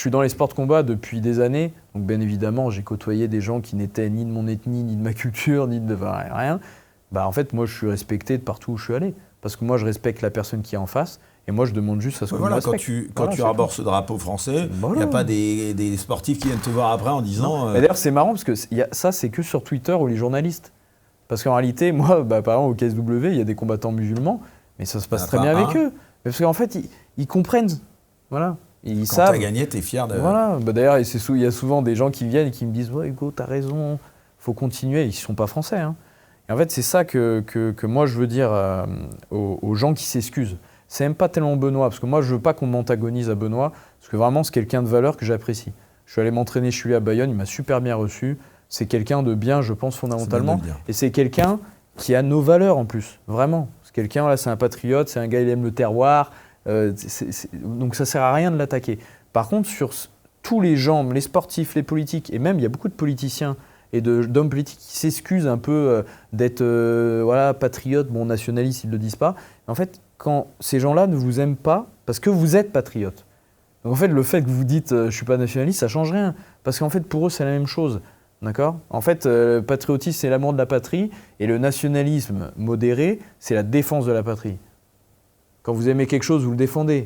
suis dans les sports de combat depuis des années, donc bien évidemment, j'ai côtoyé des gens qui n'étaient ni de mon ethnie, ni de ma culture, ni de rien. En fait, moi, je suis respecté de partout où je suis allé. Parce que moi, je respecte la personne qui est en face. Et moi, je demande juste à ce qu'on me respecte. Quand tu arbores ce drapeau français, il n'y a pas des sportifs qui viennent te voir après en disant… D'ailleurs, c'est marrant parce que ça, c'est que sur Twitter ou les journalistes. Parce qu'en réalité, moi, par exemple, au KSW, il y a des combattants musulmans, mais ça se passe très bien avec eux. Parce qu'en fait, ils comprennent. Voilà. Ils savent. Quand tu as gagné, tu es fier de… Voilà. D'ailleurs, il y a souvent des gens qui viennent et qui me disent « Ouais, Hugo, tu as raison, il faut continuer ». Ils ne sont pas français. Hein. Et en fait, c'est ça que moi, je veux dire aux gens qui s'excusent. C'est même pas tellement Benoît, parce que moi, je veux pas qu'on m'antagonise à Benoît, parce que vraiment, c'est quelqu'un de valeur que j'apprécie. Je suis allé m'entraîner chez lui à Bayonne, il m'a super bien reçu. C'est quelqu'un de bien, je pense, fondamentalement. Et c'est quelqu'un qui a nos valeurs en plus, vraiment. C'est quelqu'un, là, c'est un patriote, c'est un gars, il aime le terroir. Donc ça sert à rien de l'attaquer. Par contre, sur tous les gens, les sportifs, les politiques, et même il y a beaucoup de politiciens et d'hommes politiques qui s'excusent un peu d'être patriotes, bon, nationalistes, ils ne le disent pas. En fait, quand ces gens-là ne vous aiment pas, parce que vous êtes patriote. Donc en fait, le fait que vous dites je ne suis pas nationaliste, ça ne change rien. Parce qu'en fait, pour eux, c'est la même chose. D'accord ? En fait, le patriotisme, c'est l'amour de la patrie, et le nationalisme modéré, c'est la défense de la patrie. Quand vous aimez quelque chose, vous le défendez.